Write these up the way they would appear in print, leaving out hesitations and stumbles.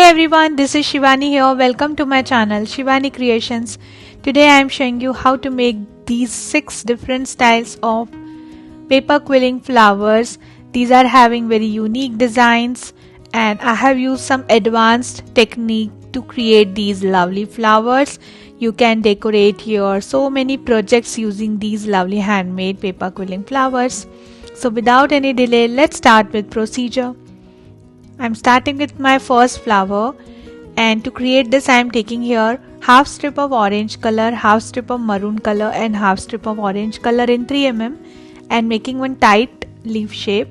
everyone, this is Shivani here. Welcome to my channel Shivani Creations. Today I am showing you how to make these 6 different styles of paper quilling flowers. These are having very unique designs and I have used some advanced technique to create these lovely flowers. You can decorate your so many projects using these lovely handmade paper quilling flowers. So without any delay, let's start with procedure. I'm starting with my first flower, and to create this I am taking here half strip of orange color, half strip of maroon color and half strip of orange color in 3 mm and making one tight leaf shape.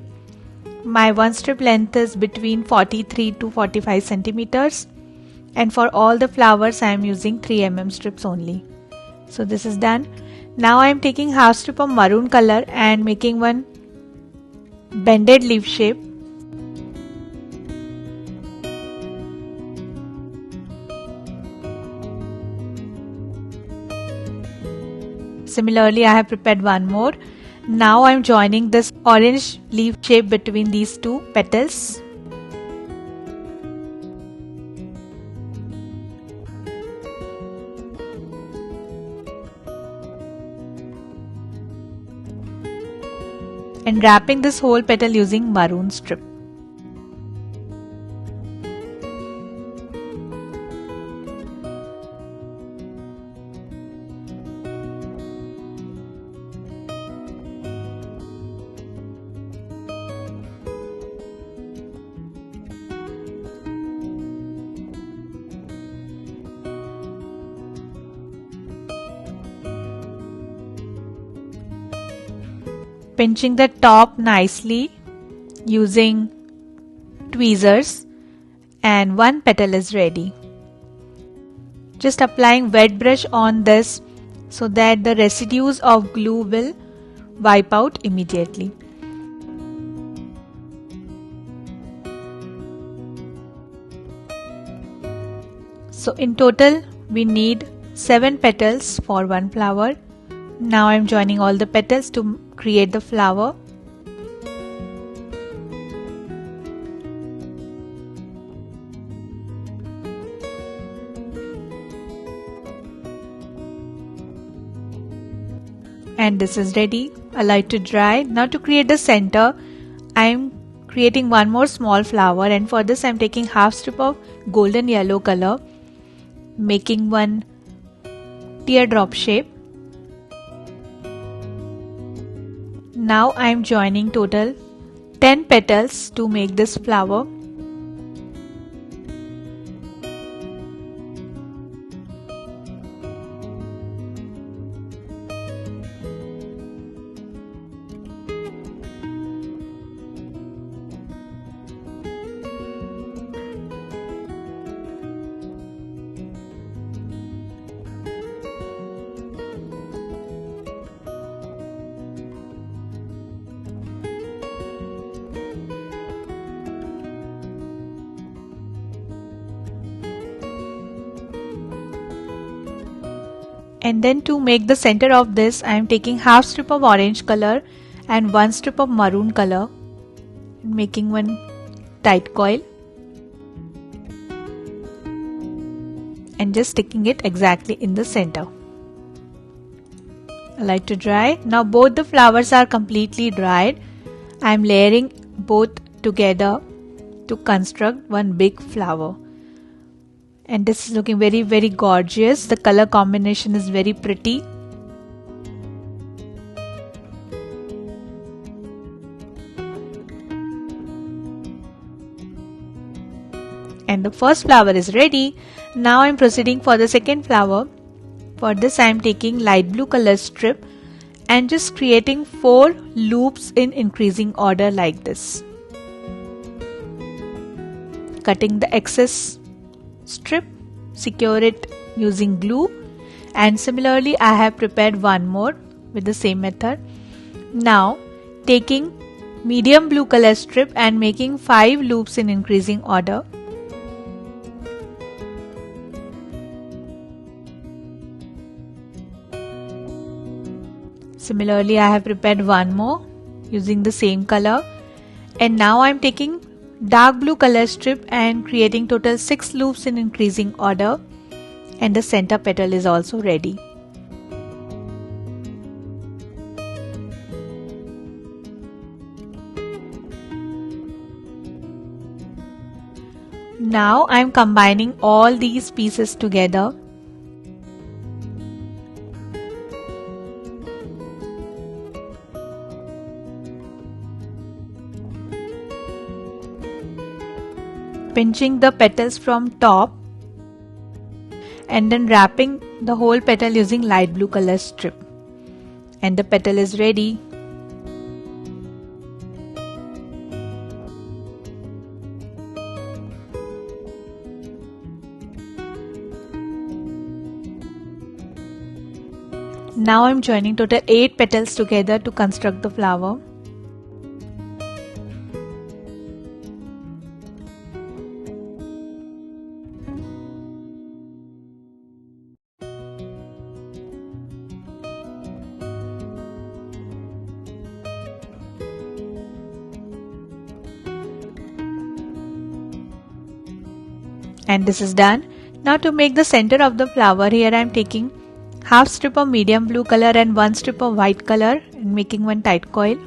My one strip length is between 43 to 45 centimeters, and for all the flowers I am using 3 mm strips only. So this is done. Now I am taking half strip of maroon color and making one bended leaf shape. Similarly, I have prepared one more. Now I am joining this orange leaf shape between these two petals. And wrapping this whole petal using maroon strip. Pinching the top nicely using tweezers, and one petal is ready. Just applying wet brush on this so that the residues of glue will wipe out immediately. So in total we need 7 petals for one flower. Now I am joining all the petals to create the flower. And this is ready. Allow it to dry. Now to create the center, I am creating one more small flower, and for this I am taking half strip of golden yellow color, making one teardrop shape. Now I am joining total 10 petals to make this flower. And then to make the center of this, I am taking half strip of orange color and one strip of maroon color, and making one tight coil and just sticking it exactly in the center. Allow it to dry. Now both the flowers are completely dried. I am layering both together to construct one big flower. And this is looking very gorgeous. The color combination is very pretty. And the first flower is ready. Now I am proceeding for the second flower. For this I am taking light blue color strip and just creating 4 loops in increasing order like this. Cutting the excess strip, secure it using glue, and similarly I have prepared one more with the same method. Now taking medium blue color strip and making 5 loops in increasing order. Similarly I have prepared one more using the same color, and now I am taking dark blue color strip and creating total 6 loops in increasing order, and the center petal is also ready. Now I am combining all these pieces together. Pinching the petals from top and then wrapping the whole petal using light blue color strip, and the petal is ready. Now I am joining total 8 petals together to construct the flower. And this is done. Now to make the center of the flower, here I am taking half strip of medium blue color and 1 strip of white color and making one tight coil.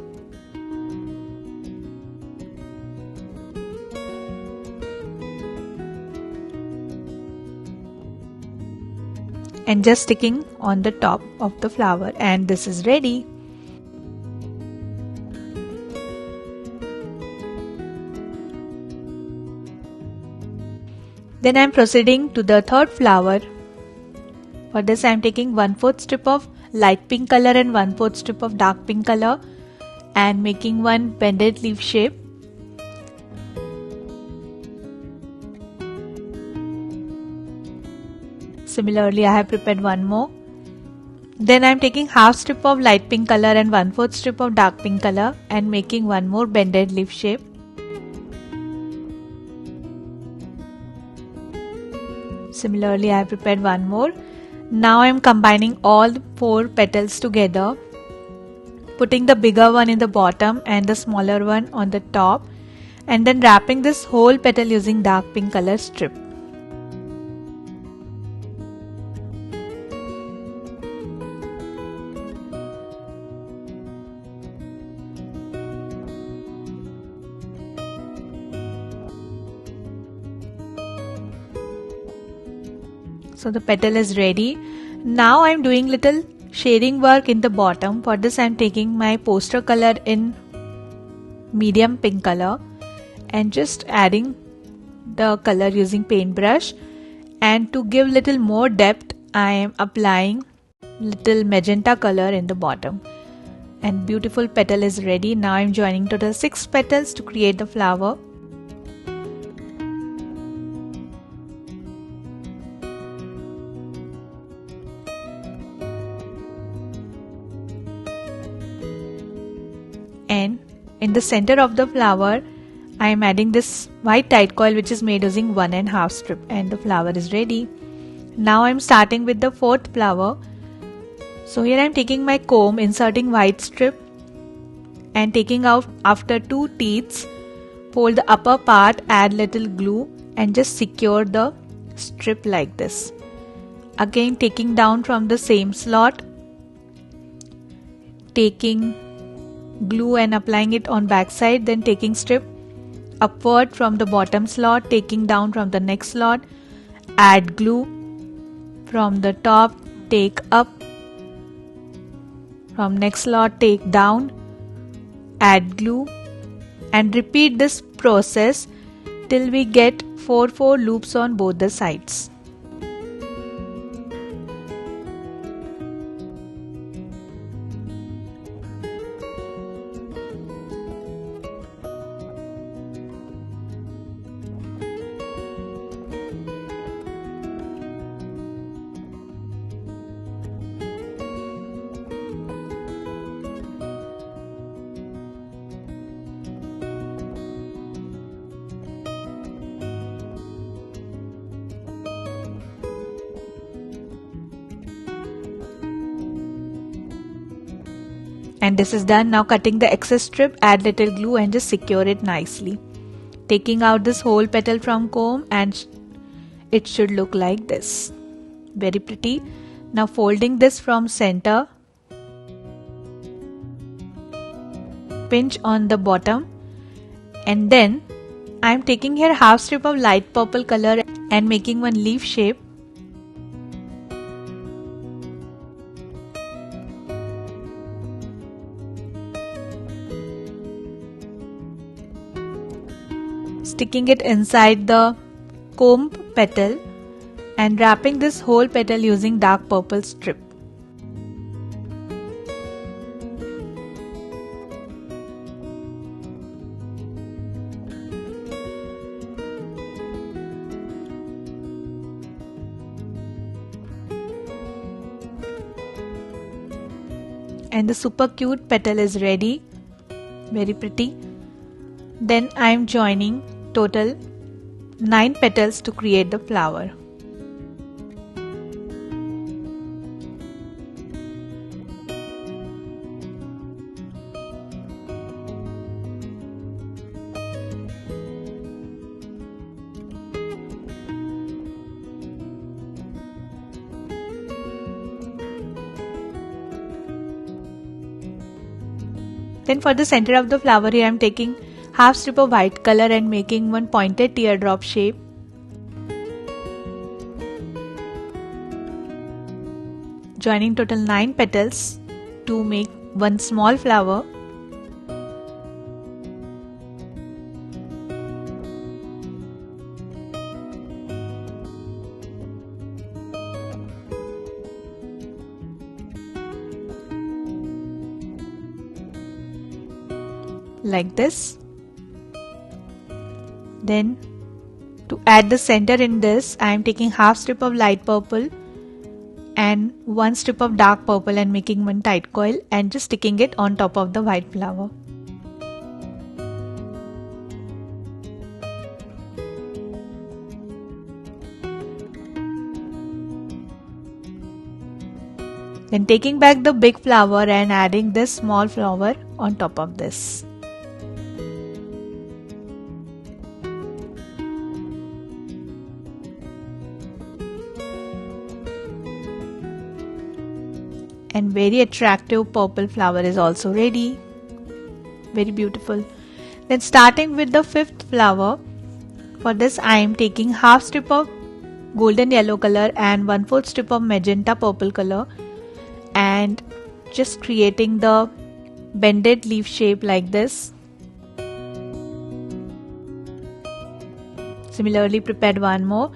And just sticking on the top of the flower, and this is ready. Then I am proceeding to the third flower. For this I am taking 1/4 strip of light pink color and 1/4 strip of dark pink color and making one bended leaf shape. Similarly, I have prepared one more. Then I am taking half strip of light pink color and 1/4 strip of dark pink color and making one more bended leaf shape. Similarly, I have prepared one more. Now I am combining all 4 petals together, putting the bigger one in the bottom and the smaller one on the top, and then wrapping this whole petal using dark pink color strip. So the petal is ready. Now I am doing little shading work in the bottom. For this I am taking my poster color in medium pink color and just adding the color using paintbrush, and to give little more depth I am applying little magenta color in the bottom, and beautiful petal is ready. Now I am joining total 6 petals to create the flower. And in the center of the flower I am adding this white tight coil which is made using 1 1/2 strip, and the flower is ready. Now I am starting with the 4th flower. So here I am taking my comb, inserting white strip and taking out after 2 teeths. Fold the upper part, add little glue and just secure the strip like this. Again taking down from the same slot, taking glue and applying it on back side, then taking strip upward from the bottom slot, taking down from the next slot, add glue from the top, take up from next slot, take down, add glue, and repeat this process till we get 4 loops on both the sides. And this is done. Now cutting the excess strip, add little glue and just secure it nicely. taking out this whole petal from comb, and it should look like this. Very pretty. Now folding this from center, pinch on the bottom, and then I am taking here half strip of light purple color and making one leaf shape. Sticking it inside the comb petal and wrapping this whole petal using dark purple strip. And the super cute petal is ready. Very pretty. Then I am joining total 9 petals to create the flower. Then for the center of the flower here I am taking half strip of white color and making one pointed teardrop shape. Joining total 9 petals to make one small flower. Like this. Then to add the center in this, I am taking half strip of light purple and one strip of dark purple and making one tight coil and just sticking it on top of the white flower. Then taking back the big flower and adding this small flower on top of this. And very attractive purple flower is also ready. Very beautiful. Then starting with the 5th flower, for this I am taking half strip of golden yellow color and 1/4 strip of magenta purple color and just creating the bended leaf shape like this. Similarly prepared one more.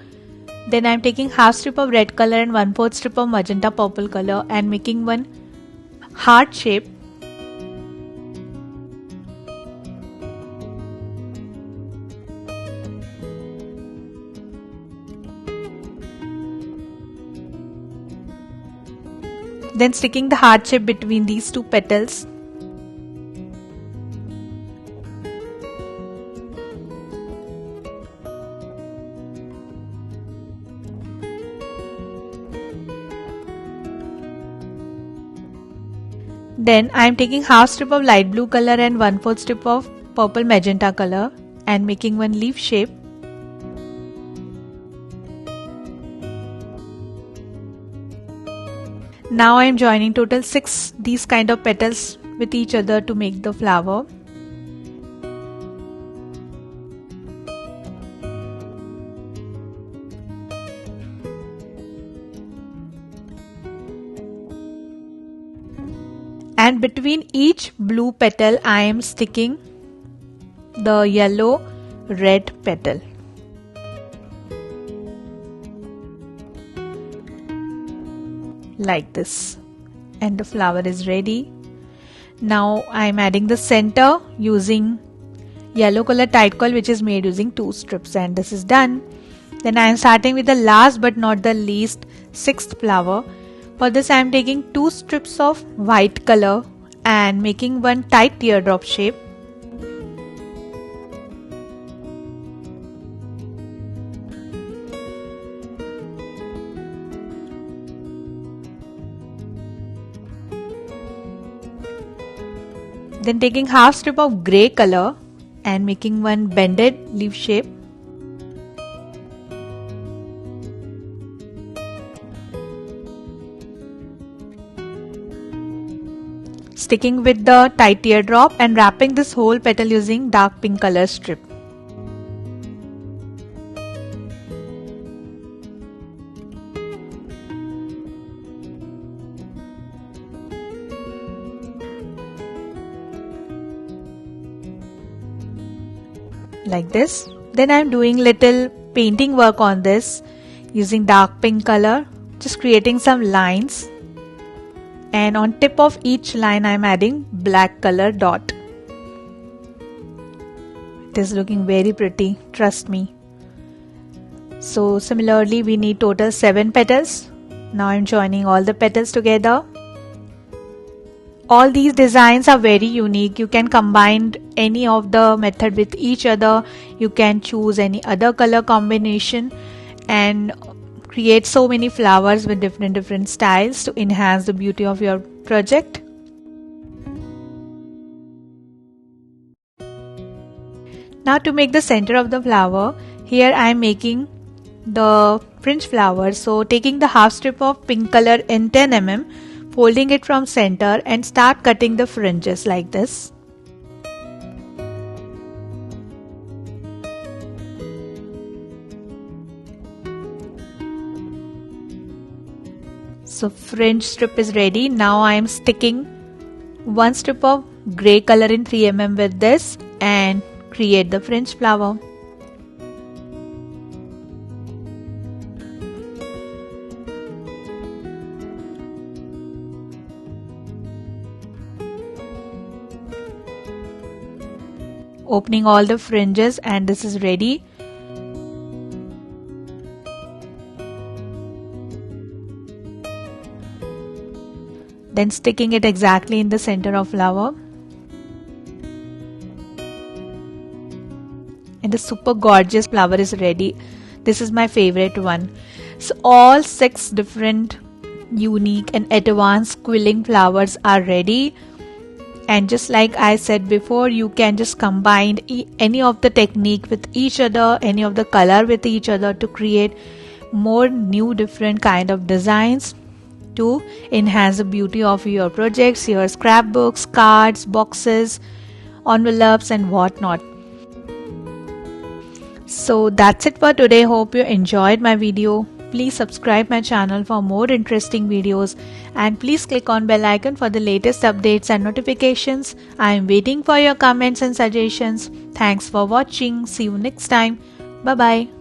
Then I am taking half strip of red color and 1/4 strip of magenta purple color and making one heart shape. Then sticking the heart shape between these two petals. Then I am taking half strip of light blue color and 1/4 strip of purple magenta color and making one leaf shape. Now I am joining total 6 these kind of petals with each other to make the flower. And between each blue petal I am sticking the yellow red petal. Like this, and the flower is ready. Now I am adding the center using yellow color tight coil which is made using 2 strips, and this is done. Then I am starting with the last but not the least 6th flower. For this I am taking 2 strips of white color and making one tight teardrop shape. Then taking half strip of grey color and making one bended leaf shape. Sticking with the tight teardrop and wrapping this whole petal using dark pink color strip. Like this. Then I am doing little painting work on this using dark pink color, just creating some lines, and on tip of each line I am adding black color dot. It is looking very pretty, trust me. So similarly we need total 7 petals. Now I am joining all the petals together. All these designs are very unique. You can combine any of the method with each other. You can choose any other color combination and create so many flowers with different styles to enhance the beauty of your project. Now to make the center of the flower, here I am making the fringe flower. So taking the half strip of pink color in 10 mm, folding it from center and start cutting the fringes like this. So fringe strip is ready. Now I am sticking one strip of grey color in 3 mm with this and create the fringe flower. Opening all the fringes and this is ready. Then sticking it exactly in the center of flower. And the super gorgeous flower is ready. This is my favorite one. So all 6 different unique and advanced quilling flowers are ready. And just like I said before, you can just combine any of the technique with each other, any of the color with each other to create more new different kind of designs to enhance the beauty of your projects, your scrapbooks, cards, boxes, envelopes and whatnot. So that's it for today. Hope you enjoyed my video. Please subscribe my channel for more interesting videos and please click on bell icon for the latest updates and notifications. I am waiting for your comments and suggestions. Thanks for watching. See you next time. Bye bye.